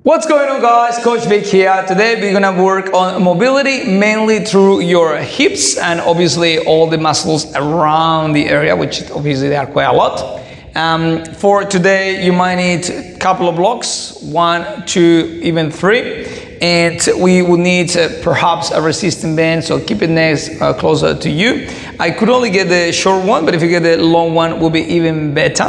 What's going on, guys? Coach Vic here. Today we're gonna work on mobility mainly through your hips and obviously all the muscles around the area, which obviously they are quite a lot. For today you might need a couple of blocks, 1, 2, even 3, and we will need perhaps a resistant band, so keep it nice closer to you. I could only get the short one, but if you get the long one will be even better,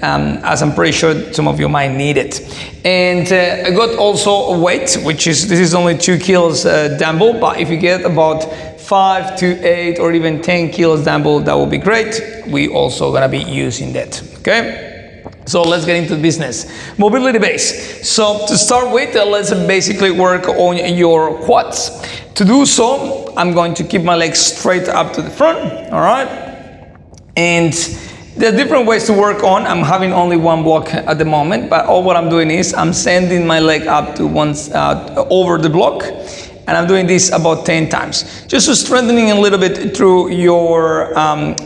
as I'm pretty sure some of you might need it. And I got also a weight, this is only 2 kilos dumbbell, but if you get about 5 to 8 or even 10 kilos dumbbell, that will be great. We also gonna be using that, okay? So let's get into business. Mobility base. So to start with, let's basically work on your quads. To do so, I'm going to keep my legs straight up to the front, all right? And there are different ways to work on. I'm having only one block at the moment, but all what I'm doing is I'm sending my leg up to over the block, and I'm doing this about 10 times. Just to strengthening a little bit through your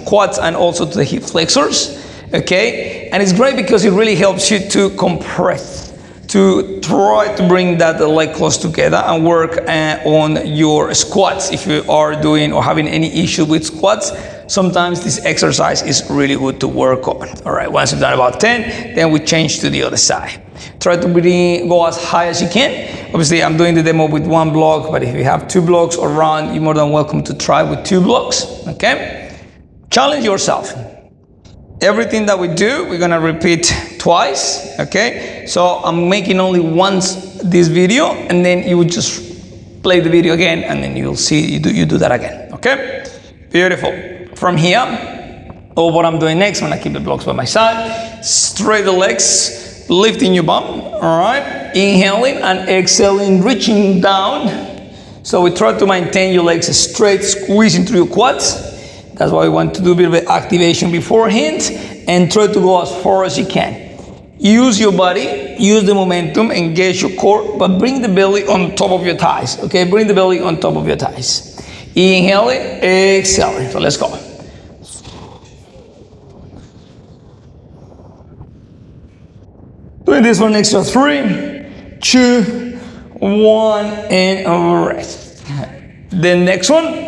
quads and also to the hip flexors, okay? And it's great because it really helps you to compress, to try to bring that leg close together and work on your squats. If you are doing or having any issue with squats, sometimes this exercise is really good to work on. All right, once you've done about 10, then we change to the other side. Try to really go as high as you can. Obviously, I'm doing the demo with 1 block, but if you have 2 blocks around, you're more than welcome to try with 2 blocks, okay? Challenge yourself. Everything that we do, we're gonna repeat twice, okay? So I'm making only once this video, and then you would just play the video again, and then you'll see you do that again, okay? Beautiful. From here, what I'm doing next, I'm gonna keep the blocks by my side, straight the legs, lifting your bum, all right? Inhaling and exhaling, reaching down. So we try to maintain your legs straight, squeezing through your quads. That's why we want to do a bit of activation beforehand, and try to go as far as you can. Use your body, use the momentum, engage your core, but bring the belly on top of your thighs, okay? Bring the belly on top of your thighs. Inhaling, exhaling. So let's go. Doing this for an extra 3, 2, 1, and rest. The next one,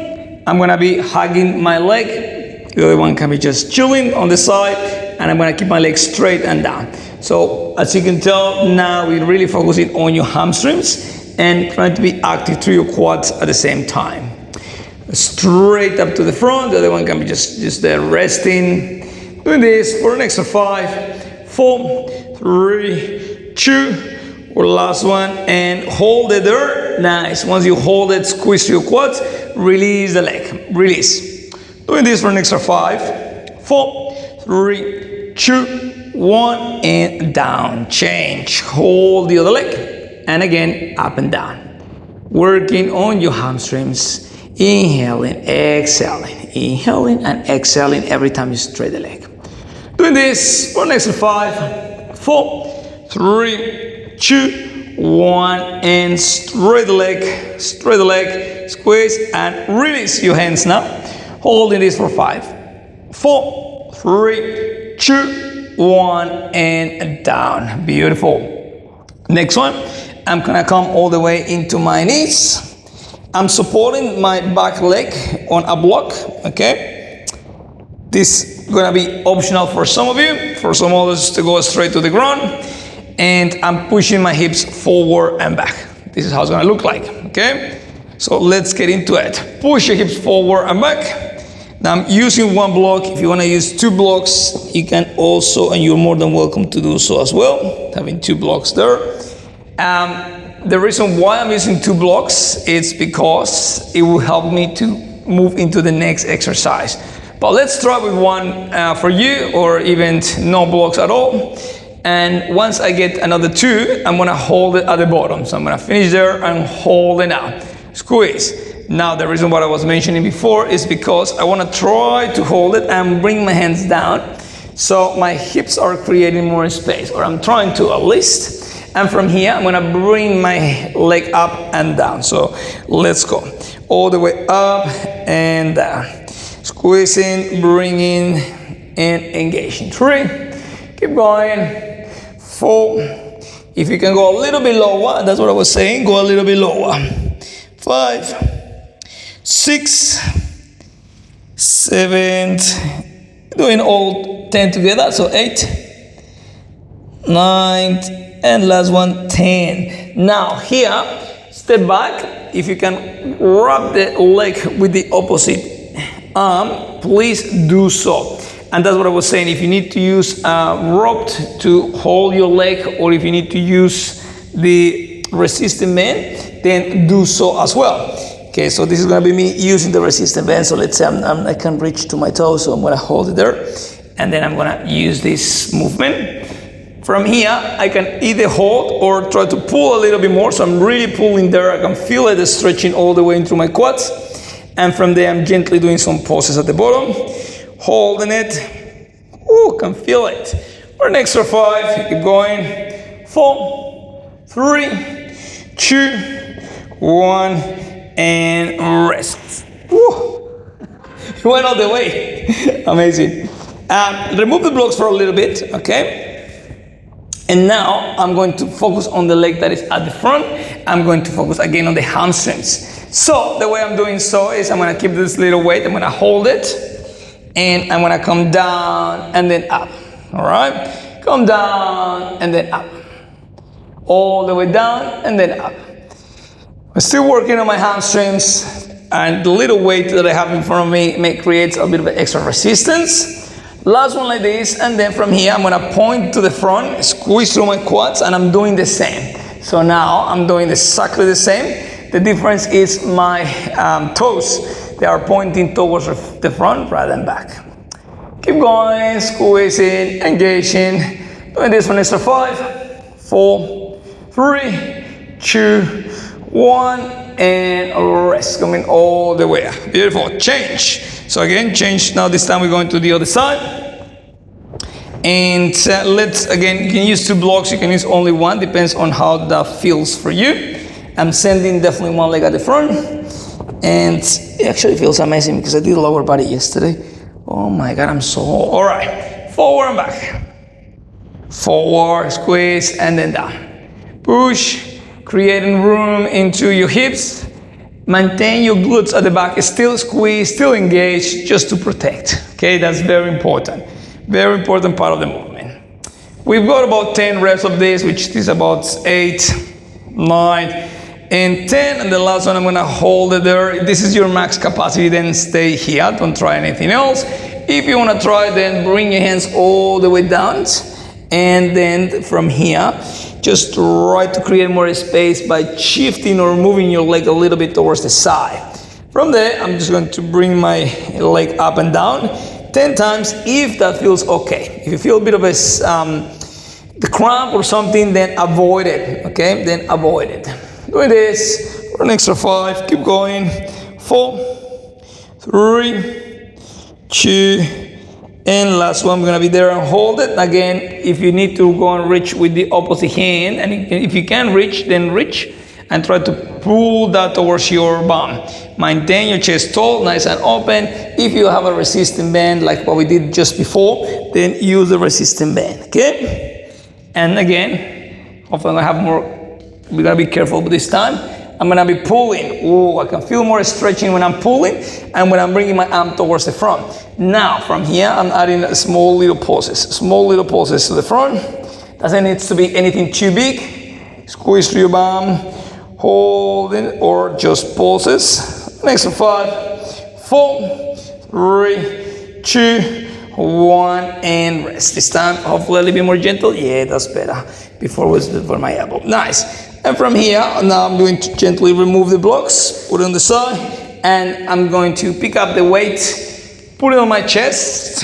I'm gonna be hugging my leg. The other one can be just chilling on the side, and I'm gonna keep my legs straight and down. So as you can tell, now we're really focusing on your hamstrings and trying to be active through your quads at the same time. Straight up to the front. The other one can be just there resting. Doing this for an extra 5, 4, 3, 2, or last one, and hold it there. Nice. Once you hold it, squeeze your quads, release the leg. Release. Doing this for an extra 5, 4, 3, 2, 1, and down. Change. Hold the other leg, and again up and down. Working on your hamstrings. Inhaling, exhaling, inhaling and exhaling every time you straight the leg. Doing this for an extra 5, 4, 3, 2, 1, and straight the leg, squeeze and release your hands now. Holding this for 5, 4, 3, 2, 1, and down. Beautiful. Next one, I'm gonna come all the way into my knees. I'm supporting my back leg on a block, okay? This is gonna be optional for some of you, for some others to go straight to the ground. And I'm pushing my hips forward and back. This is how it's gonna look like, okay? So let's get into it. Push your hips forward and back. Now I'm using 1 block. If you wanna use 2 blocks, you can also, and you're more than welcome to do so as well, having 2 blocks there. The reason why I'm using 2 blocks is because it will help me to move into the next exercise. But let's try with 1 for you, or even no blocks at all. And once I get another 2, I'm gonna hold it at the bottom. So I'm gonna finish there and hold it out. Squeeze. Now the reason what I was mentioning before is because I wanna try to hold it and bring my hands down. So my hips are creating more space, or I'm trying to at least. And from here, I'm gonna bring my leg up and down. So let's go. All the way up and down. Squeezing, bringing, and engaging. 3, keep going. 4, If you can go a little bit lower, that's what I was saying, go a little bit lower. 5, 6, 7, doing all 10 together, so 8, 9, and last one, 10. Now here, step back. If you can wrap the leg with the opposite arm, please do so. And that's what I was saying. If you need to use a rope to hold your leg, or if you need to use the resistant band, then do so as well. Okay, so this is going to be me using the resistant band. So let's say I can reach to my toe, so I'm going to hold it there. And then I'm going to use this movement. From here, I can either hold or try to pull a little bit more. So I'm really pulling there. I can feel it stretching all the way into my quads. And from there, I'm gently doing some pulses at the bottom, holding it. Ooh, can feel it. For an extra 5, keep going. 4, 3, 2, 1, and rest. Woo. It went all the way. Amazing. Remove the blocks for a little bit, okay? And now I'm going to focus on the leg that is at the front. I'm going to focus again on the hamstrings. So the way I'm doing so is I'm going to keep this little weight. I'm going to hold it, and I'm going to come down and then up. All right? Come down and then up. All the way down and then up. I'm still working on my hamstrings, and the little weight that I have in front of me creates a bit of extra resistance. Last one like this, and then from here I'm going to point to the front, squeeze through my quads, and I'm doing the same. So now I'm doing exactly the same. The difference is my toes. They are pointing towards the front rather than back. Keep going, squeezing, engaging. Doing this for an extra 5, 4, 3, 2, 1, and rest. Coming all the way up. Beautiful. Change. So again, change. Now this time we're going to the other side. And let's, again, you can use 2 blocks. You can use only 1. Depends on how that feels for you. I'm sending definitely one leg at the front. And it actually feels amazing because I did lower body yesterday. Oh my God, I'm so... All right. Forward and back. Forward, squeeze, and then down. Push. Creating room into your hips. Maintain your glutes at the back. Still squeeze, still engage, just to protect. Okay, that's very important. Very important part of the movement. We've got about 10 reps of this, which is about 8, 9, and 10. And the last one, I'm gonna hold it there. This is your max capacity, then stay here. Don't try anything else. If you wanna try, then bring your hands all the way down. And then from here, just try to create more space by shifting or moving your leg a little bit towards the side. From there, I'm just going to bring my leg up and down 10 times if that feels okay. If you feel a bit of a the cramp or something, then avoid it, okay? Then avoid it. Do this for an extra 5. Keep going. 4, 3, 2, and last one, we're gonna be there and hold it. Again, if you need to go and reach with the opposite hand, and if you can reach, then reach and try to pull that towards your bum. Maintain your chest tall, nice and open. If you have a resistant band like what we did just before, then use the resistant band, okay? And again, hopefully I'm gonna have more, we gotta be careful with this time. I'm gonna be pulling. Oh, I can feel more stretching when I'm pulling and when I'm bringing my arm towards the front. Now, from here, I'm adding small little pulses to the front. Doesn't need to be anything too big. Squeeze through your bum, hold it, or just pulses. Next 5, 4, 3, 2, 1, and rest. This time, hopefully a little bit more gentle. Yeah, that's better. Before was for my elbow. Nice. And from here, now I'm going to gently remove the blocks, put it on the side, and I'm going to pick up the weight, put it on my chest,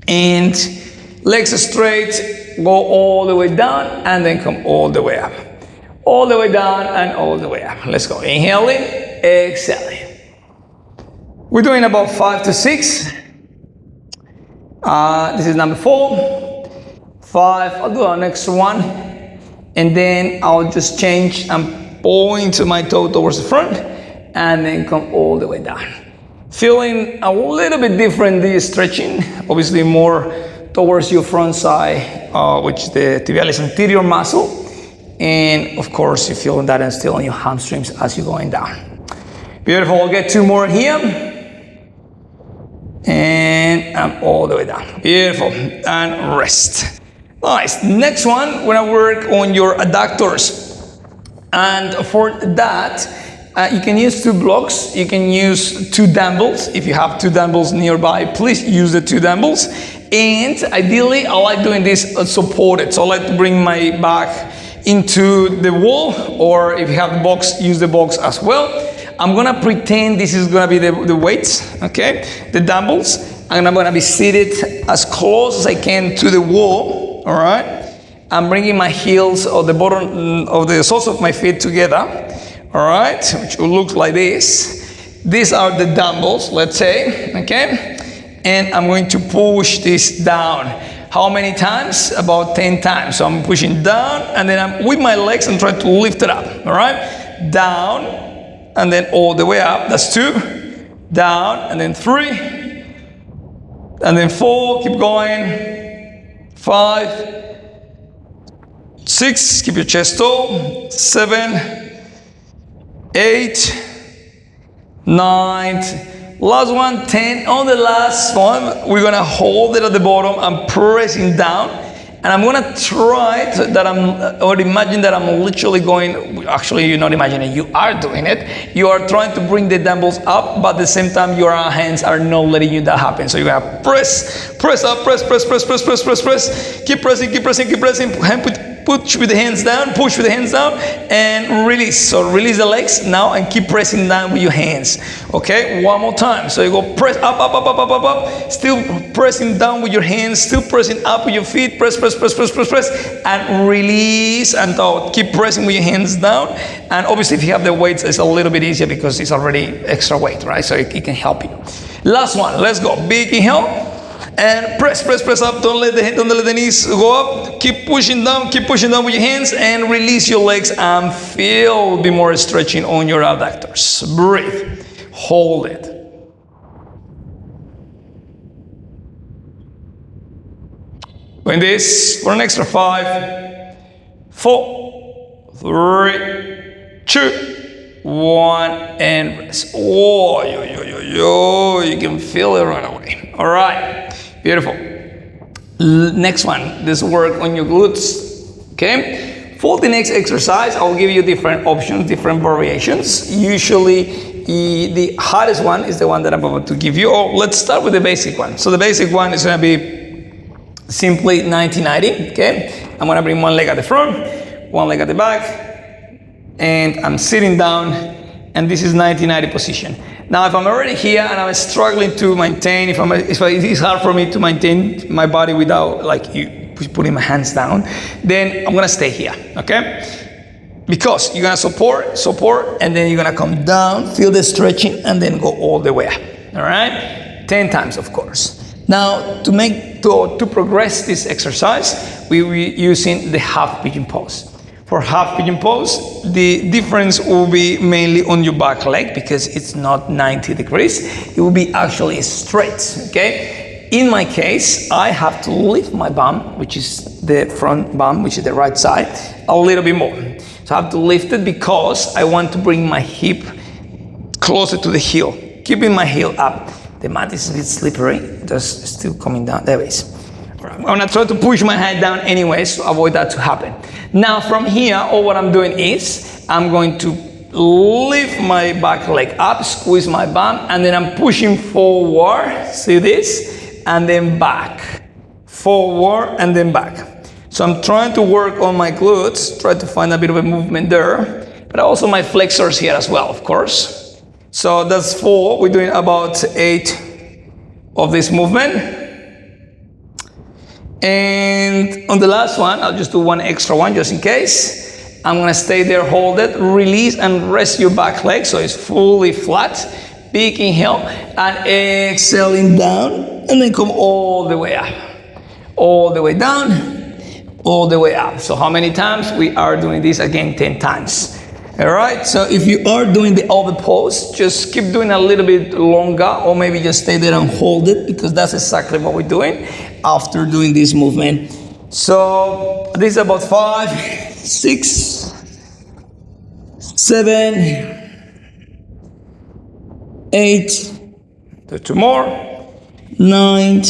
and legs straight, go all the way down, and then come all the way up. All the way down and all the way up. Let's go. Inhaling, exhaling. We're doing about 5 to 6. This is number 4. 5, I'll do an extra one. And then I'll just change and point to my toe towards the front and then come all the way down. Feeling a little bit different, the stretching, obviously more towards your front side, which is the tibialis anterior muscle. And of course, you're feeling that and still on your hamstrings as you're going down. Beautiful. We'll get 2 more here. And I'm all the way down. Beautiful. And rest. Nice. Next one, we're gonna work on your adductors. And for that, you can use 2 blocks. You can use 2 dumbbells. If you have 2 dumbbells nearby, please use the 2 dumbbells. And ideally, I like doing this supported. So I like to bring my back into the wall, or if you have the box, use the box as well. I'm gonna pretend this is gonna be the weights, okay? The dumbbells, and I'm gonna be seated as close as I can to the wall, all right? I'm bringing my heels or the bottom of the soles of my feet together, all right? Which will look like this. These are the dumbbells, let's say, okay? And I'm going to push this down. How many times? About 10 times. So I'm pushing down, and then I'm with my legs and trying to lift it up, all right? Down, and then all the way up. That's 2. Down, and then 3. And then 4, keep going. 5. 6, keep your chest tall. 7. 8. 9. Last one, 10. On the last one, we're gonna hold it at the bottom. I'm pressing down, and I'm gonna try or imagine that I'm literally going, actually you're not imagining, you are doing it. You are trying to bring the dumbbells up, but at the same time your hands are not letting you that happen. So you're gonna press up, press. Keep pressing. Push with the hands down, push with the hands down, and release. So release the legs now and keep pressing down with your hands. Okay, one more time. So you go press up. Still pressing down with your hands, still pressing up with your feet. Press, and release. And keep pressing with your hands down. And obviously, if you have the weights, it's a little bit easier because it's already extra weight, right? So it can help you. Last one, let's go. Big inhale. And press up. Don't let the knees go up. Keep pushing down with your hands, and release your legs and feel a bit more stretching on your adductors. Breathe. Hold it. Doing this for an extra 5, 4, 3, 2, 1, and rest. Oh, you can feel it right away. All right. Beautiful. Next one, this work on your glutes, okay? For the next exercise, I'll give you different options, different variations. Usually, the hardest one is the one that I'm about to give you. Oh, let's start with the basic one. So the basic one is gonna be simply 90-90, okay? I'm gonna bring one leg at the front, one leg at the back, and I'm sitting down, and this is 90-90 position. Now, if I'm already here and I'm struggling to maintain, if it's hard for me to maintain my body without putting my hands down, then I'm gonna stay here, okay? Because you're gonna support, and then you're gonna come down, feel the stretching, and then go all the way up, all right? 10 times, of course. Now, to progress this exercise, we're using the half pigeon pose. For half pigeon pose, the difference will be mainly on your back leg because it's not 90 degrees. It will be actually straight, okay? In my case, I have to lift my bum, which is the front bum, which is the right side, a little bit more. So I have to lift it because I want to bring my hip closer to the heel, keeping my heel up. The mat is a bit slippery, just still coming down. There it is. I'm gonna try to push my head down anyways to avoid that to happen. Now from here, all what I'm doing is I'm going to lift my back leg up, squeeze my bum, and then I'm pushing forward. See this? And then back. Forward and then back. So I'm trying to work on my glutes, try to find a bit of a movement there, but also my flexors here as well, of course. So that's 4. We're doing about 8 of this movement. And on the last one, I'll just do one extra one just in case. I'm gonna stay there, hold it, release and rest your back leg so it's fully flat. Big inhale and exhaling down, and then come all the way up. All the way down, all the way up. So how many times? We are doing this again 10 times. All right, so if you are doing the oval pose, just keep doing a little bit longer, or maybe just stay there and hold it because that's exactly what we're doing. after doing this movement. So this is about 5, 6, 7, 8, do 2 more, 9,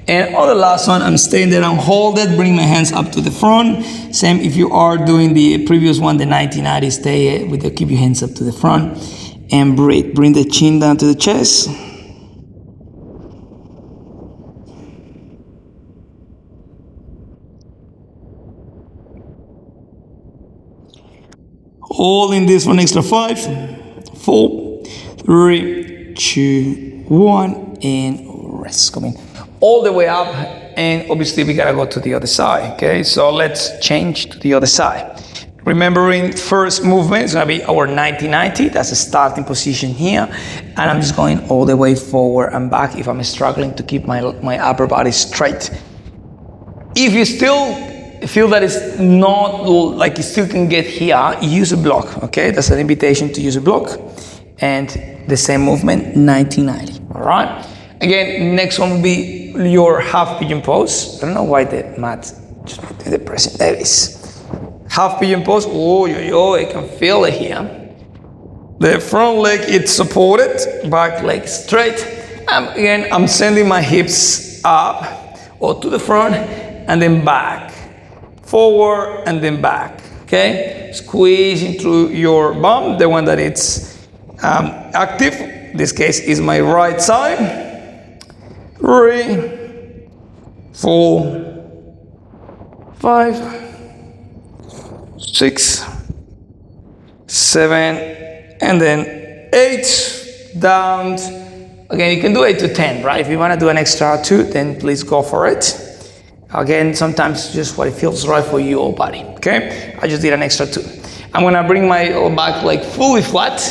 and on the last one, I'm staying there and hold it, bring my hands up to the front. Same if you are doing the previous one, the 1990, stay with the, keep your hands up to the front and breathe. Bring the chin down to the chest. Holding this for an extra 5, 4, 3, 2, 1, and rest. Coming all the way up, and obviously we gotta go to the other side. Okay, so let's change to the other side. Remembering first movement is gonna be our 90-90. That's the starting position here, and I'm just going all the way forward and back if I'm struggling to keep my upper body straight. If you still feel that it's not like you still can get here, use a block. Okay, that's an invitation to use a block, and the same movement 90-90. All right. Again, next one will be your half pigeon pose. I don't know why the mat just did the pressing. There it is. Half pigeon pose. Oh, I can feel it here. The front leg is supported, back leg straight. Again, I'm sending my hips up or to the front and then back, forward and then back. Okay, squeezing through your bum, the one that it's active. In this case is my right side. 3, 4, 5, 6, 7, and then 8 down. Again, you can do 8 to 10, right? If you want to do an extra 2, then please go for it. Again, sometimes just what it feels right for your body. Okay, I just did an extra 2. I'm gonna bring my back leg fully flat.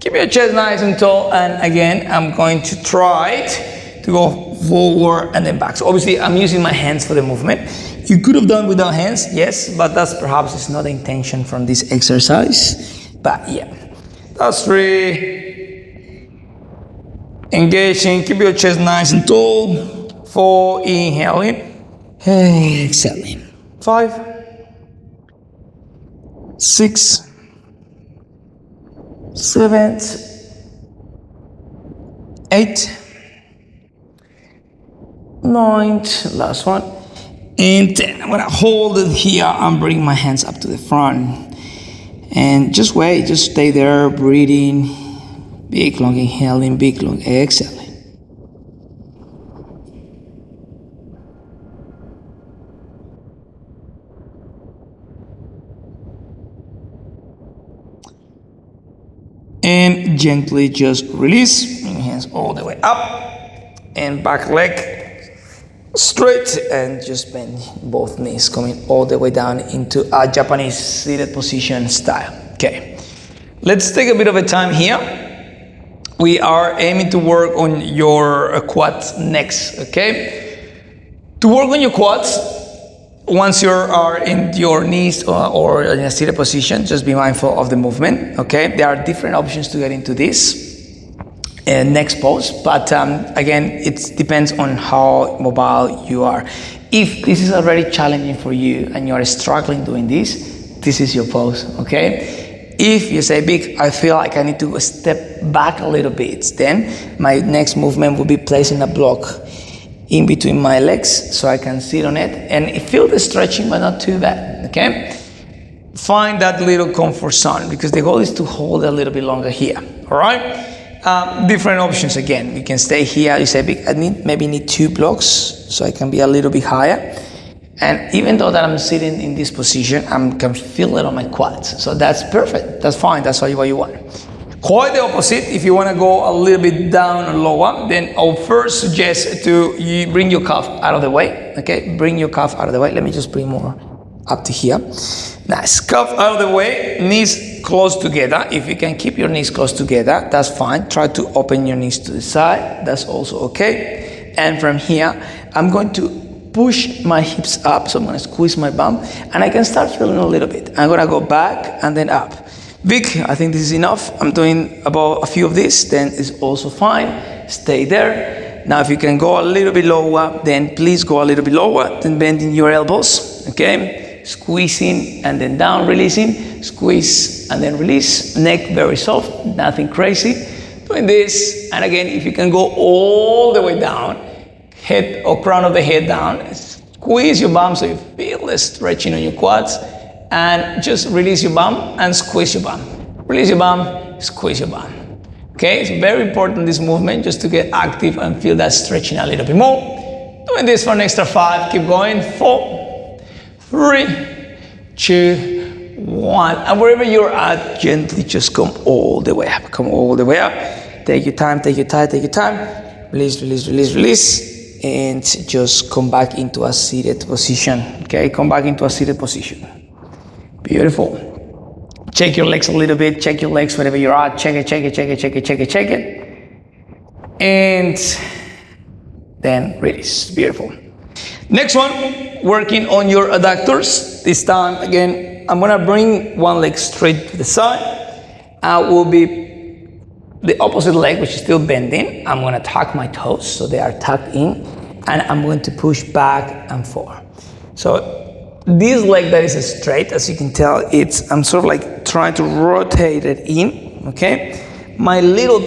Keep your chest nice and tall, and again, I'm going to try it to go forward and then back. So obviously I'm using my hands for the movement. You could have done without hands, yes, but that's perhaps it's not the intention from this exercise. But yeah, that's 3. Engaging, keep your chest nice and tall. 4, inhaling, exhaling. 5, 6, 7, 8, 9, last one, and 10. I'm gonna hold it here and bring my hands up to the front, and just wait, just stay there, breathing, big long inhaling, big long exhaling. And gently just release, bring your hands all the way up, and back leg straight, and just bend both knees, coming all the way down into a Japanese seated position style. Okay, let's take a bit of a time here. We are aiming to work on your quads next. Okay, to work on your quads, once you are in your knees or in a seated position, just be mindful of the movement. Okay, there are different options to get into this next pose, but again, it depends on how mobile you are. If this is already challenging for you and you are struggling doing this, this is your pose. Okay, if you say, Vic, I feel like I need to step back a little bit, then my next movement will be placing a block in between my legs so I can sit on it and feel the stretching, but not too bad. Okay, find that little comfort zone, because the goal is to hold a little bit longer here. All right. Different options. Again, you can stay here. You say, I maybe need 2 blocks so I can be a little bit higher. And even though that I'm sitting in this position, I can feel it on my quads. So that's perfect. That's fine. That's what you want. Quite the opposite. If you want to go a little bit down or lower, then I'll first suggest to you bring your calf out of the way. Okay, bring your calf out of the way. Let me just bring more up to here. Nice. Cuff out of the way, knees close together. If you can keep your knees close together, that's fine. Try to open your knees to the side. That's also okay. And from here, I'm going to push my hips up. So I'm going to squeeze my bum, and I can start feeling a little bit. I'm going to go back and then up. Vic, I think this is enough. I'm doing about a few of these, then it's also fine. Stay there. Now, if you can go a little bit lower, then please go a little bit lower, then bending your elbows, okay? Squeezing and then down, releasing, squeeze and then release, neck very soft, nothing crazy. Doing this, and again, if you can go all the way down, head or crown of the head down, squeeze your bum so you feel the stretching on your quads, and just release your bum and squeeze your bum. Release your bum, squeeze your bum. Okay, it's very important this movement just to get active and feel that stretching a little bit more. Doing this for an extra 5, keep going, 4, 3, 2, 1. And wherever you're at, gently just come all the way up. Come all the way up. Take your time, take your time, take your time. Release, release, release, release. And just come back into a seated position. Okay, come back into a seated position. Beautiful. Check your legs a little bit. Check your legs wherever you're at. Check it, check it, check it, check it, check it, check it. And then release. Beautiful. Next one, working on your adductors. This time, again, I'm gonna bring one leg straight to the side. I will be the opposite leg, which is still bending. I'm gonna tuck my toes so they are tucked in, and I'm going to push back and forth. So this leg that is straight, as you can tell, I'm sort of like trying to rotate it in, okay? My little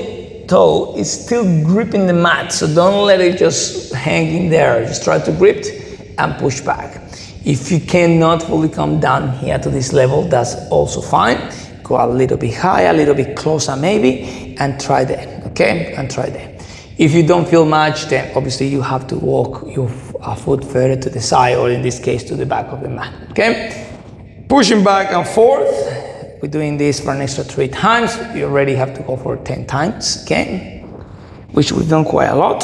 toe is still gripping the mat, so don't let it just hang in there. Just try to grip it and push back. If you cannot fully come down here to this level, that's also fine. Go a little bit higher, a little bit closer maybe, and try that, okay? And try that. If you don't feel much, then obviously you have to walk your foot further to the side, or in this case to the back of the mat, okay? Pushing back and forth. We're doing this for an extra 3 times. You already have to go for 10 times, okay? Which we've done quite a lot.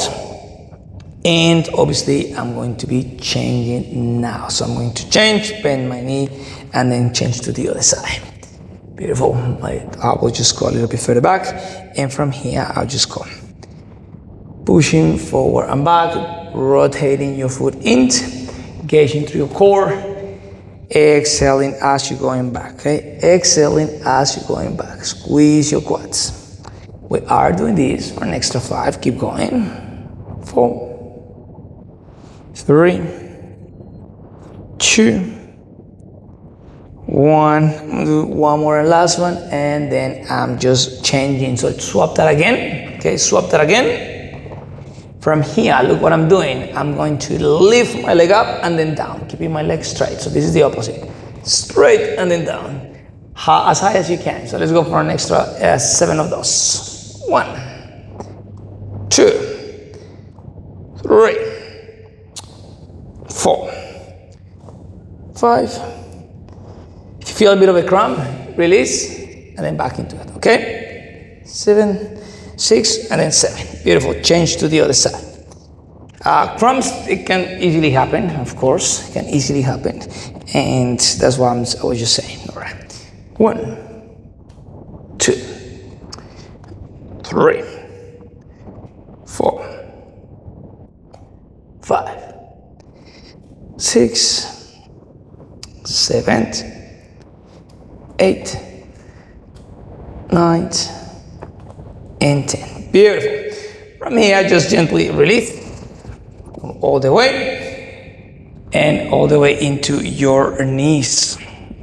And obviously I'm going to be changing now. So I'm going to change, bend my knee, and then change to the other side. Beautiful. I will just go a little bit further back, and from here I'll just go pushing forward and back, rotating your foot in, engaging through your core, exhaling as you're going back, okay? Exhaling as you're going back. Squeeze your quads. We are doing this for an extra 5. Keep going. 4, 3, 2, 1. I'm gonna do one more and last one, and then I'm just changing. So swap that again, okay? Swap that again. From here, look what I'm doing. I'm going to lift my leg up and then down, keeping my leg straight. So this is the opposite. Straight and then down. As high as you can. So let's go for an extra 7 of those. 1, 2, 3, 4, 5. If you feel a bit of a cramp, release and then back into it, okay? 7, 6, and then 7. Beautiful. Change to the other side. Cramps, it can easily happen, of course. It can easily happen. And that's what I was just saying. All right. 1, 2, 3, 4, 5, 6, 7, 8, 9, and 10. Beautiful. From here, just gently release all the way and all the way into your knees.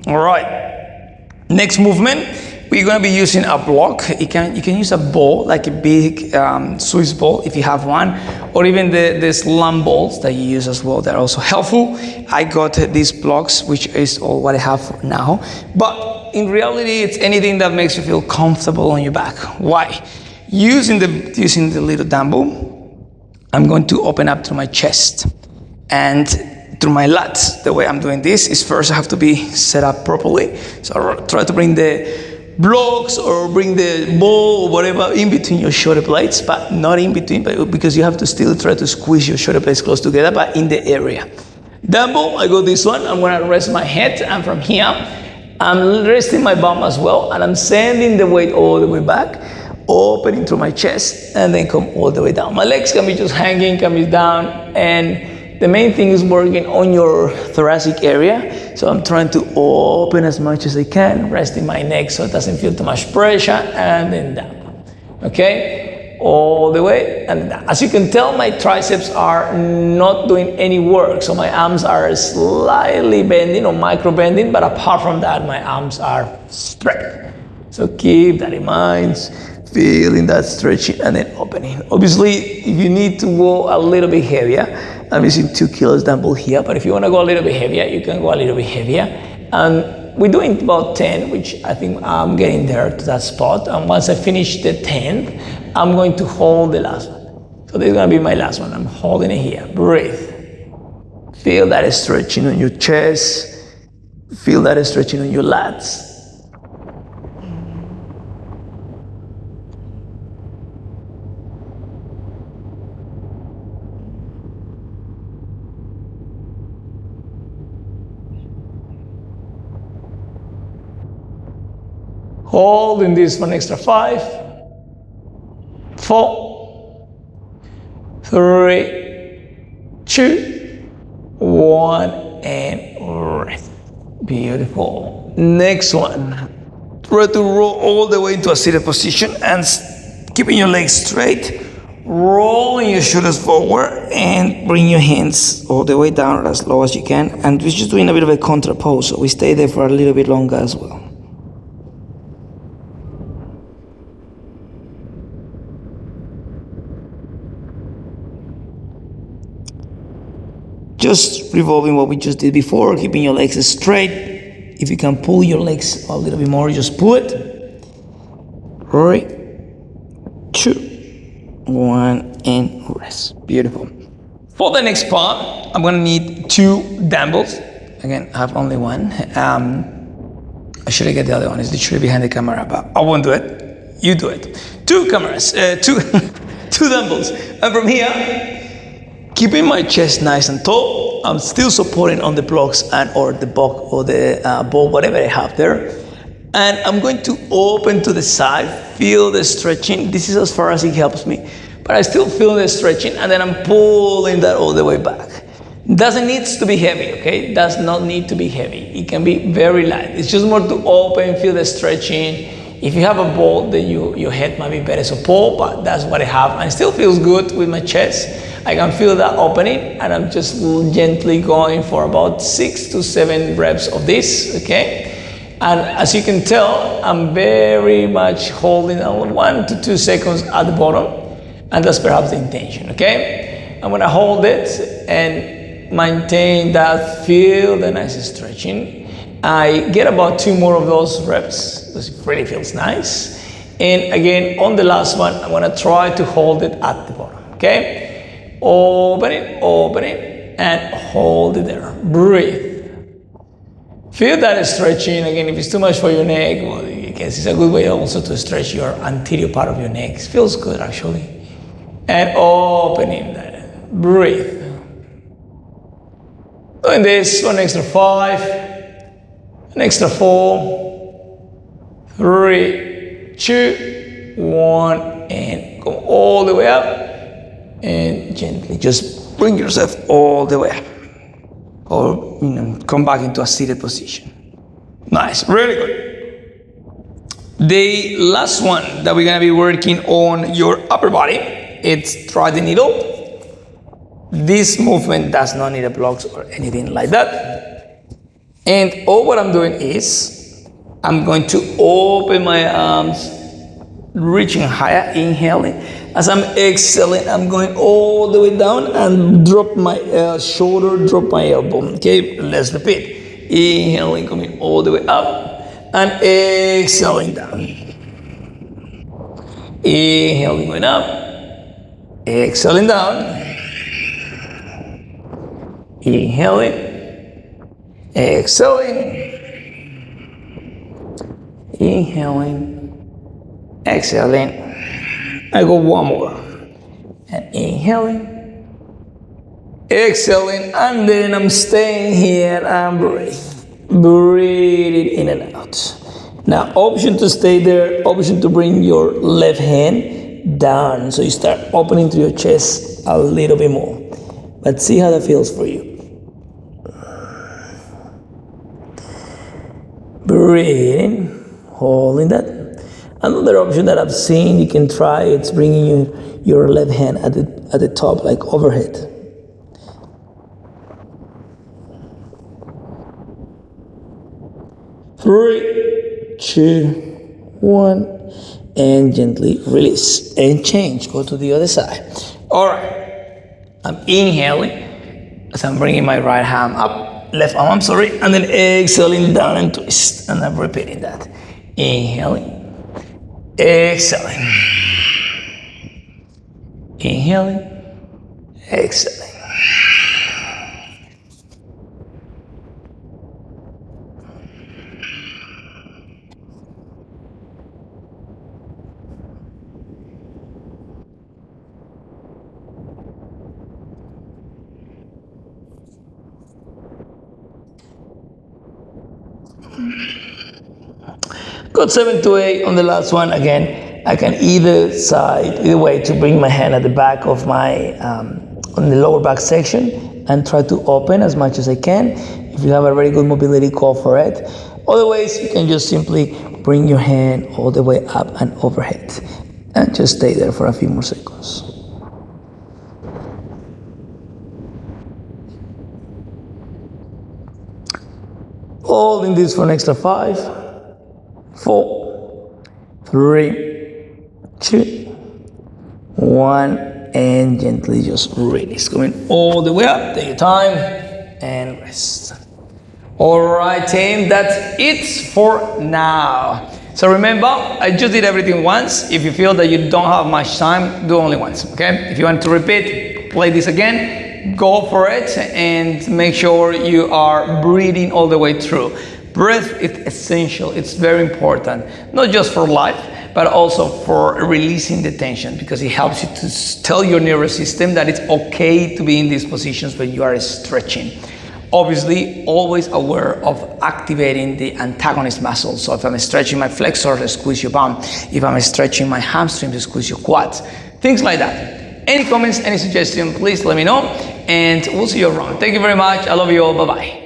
All right. Next movement, we're going to be using a block. You can use a ball, like a big Swiss ball if you have one, or even the slam balls that you use as well. They're also helpful. I got these blocks, which is all what I have now. But in reality, it's anything that makes you feel comfortable on your back. Why? Using the little dumbbell, I'm going to open up through my chest and through my lats. The way I'm doing this is first I have to be set up properly. So I'll try to bring the blocks or bring the ball or whatever in between your shoulder blades, but not in between, but because you have to still try to squeeze your shoulder blades close together, but in the area. Dumbbell, I got this one. I'm gonna rest my head, and from here, I'm resting my bum as well, and I'm sending the weight all the way back, opening through my chest, and then come all the way down. My legs can be just hanging, can be down, and the main thing is working on your thoracic area. So I'm trying to open as much as I can, resting my neck so it doesn't feel too much pressure, and then down. Okay? all the way. And as you can tell, my triceps are not doing any work, so my arms are slightly bending or micro bending, but apart from that, my arms are straight. So keep that in mind, feeling that stretching and then opening. Obviously, if you need to go a little bit heavier, I'm using 2 kilos dumbbell here, but if you want to go a little bit heavier, you can go a little bit heavier. And we're doing about 10, which I think I'm getting there to that spot. And once I finish the 10th, I'm going to hold the last one. So this is going to be my last one. I'm holding it here. Breathe. Feel that stretching on your chest. Feel that stretching on your lats. Holding this for an extra 5, 4, 3, 2, 1, and rest. Beautiful. Next one. Try to roll all the way into a seated position and keeping your legs straight. Rolling your shoulders forward and bring your hands all the way down as low as you can. And we're just doing a bit of a contra pose, so we stay there for a little bit longer as well. Just revolving what we just did before, keeping your legs straight. If you can pull your legs a little bit more, just pull it. 3, 2, 1, and rest. Beautiful. For the next part, I'm gonna need 2 dumbbells. Again, I have only one. I should get the other one. It's literally behind the camera, but I won't do it. You do it. 2 cameras, two dumbbells. And from here, keeping my chest nice and tall, I'm still supporting on the blocks and or the block or the ball, whatever I have there. And I'm going to open to the side, feel the stretching. This is as far as it helps me, but I still feel the stretching, and then I'm pulling that all the way back. Doesn't need to be heavy, okay? It does not need to be heavy. It can be very light. It's just more to open, feel the stretching. If you have a ball, then your head might be better support, but that's what I have. And it still feels good with my chest. I can feel that opening, and I'm just gently going for about 6 to 7 reps of this, okay? And as you can tell, I'm very much holding 1 to 2 seconds at the bottom, and that's perhaps the intention, okay? I'm gonna hold it and maintain that, feel the nice stretching. I get about 2 more of those reps, because it really feels nice. And again, on the last one, I'm gonna try to hold it at the bottom, okay? Open it, and hold it there. Breathe. Feel that stretching. Again, if it's too much for your neck, well, I guess it's a good way also to stretch your anterior part of your neck. It feels good, actually. And opening that. Breathe. Doing this for an extra 5, an extra 4, 3, 2, 1, and go all the way up. And gently just bring yourself all the way up, or come back into a seated position. Nice, really good. The last one that we're gonna be working on your upper body, it's try the needle. This movement does not need a blocks or anything like that. And all what I'm doing is I'm going to open my arms, reaching higher, inhaling. As I'm exhaling, I'm going all the way down and drop my shoulder, drop my elbow. Okay, let's repeat. Inhaling, coming all the way up, and exhaling down. Inhaling, going up, exhaling down. Inhaling, exhaling. Inhaling, exhaling. I go one more. And inhaling, exhaling, and then I'm staying here and breathing in and out. Now, option to stay there, option to bring your left hand down. So you start opening to your chest a little bit more. But see how that feels for you. Breathing, holding that. Another option that I've seen you can try, it's bringing your left hand at the top, like overhead. Three, two, one, and gently release and change. Go to the other side. All right. I'm inhaling as I'm bringing my right arm up, left arm, I'm sorry, and then exhaling down and twist. And I'm repeating that. Inhaling, exhaling. Inhaling, exhaling. Got 7 to 8 on the last one. Again, I can either way to bring my hand at the back of my, on the lower back section and try to open as much as I can. If you have a very good mobility, go for it. Otherwise, you can just simply bring your hand all the way up and overhead and just stay there for a few more seconds. Holding this for an extra 5, 4, 3, 2, 1, and gently just release. Going all the way up, take your time, and rest. All right, team, that's it for now. So remember, I just did everything once. If you feel that you don't have much time, do only once, okay? If you want to repeat, play this again, go for it, and make sure you are breathing all the way through. Breath is essential, it's very important, not just for life, but also for releasing the tension, because it helps you to tell your nervous system that it's okay to be in these positions when you are stretching. Obviously, always aware of activating the antagonist muscles. So if I'm stretching my flexors, squeeze your bum. If I'm stretching my hamstrings, squeeze your quads. Things like that. Any comments, any suggestions, please let me know, and we'll see you around. Thank you very much. I love you all. Bye-bye.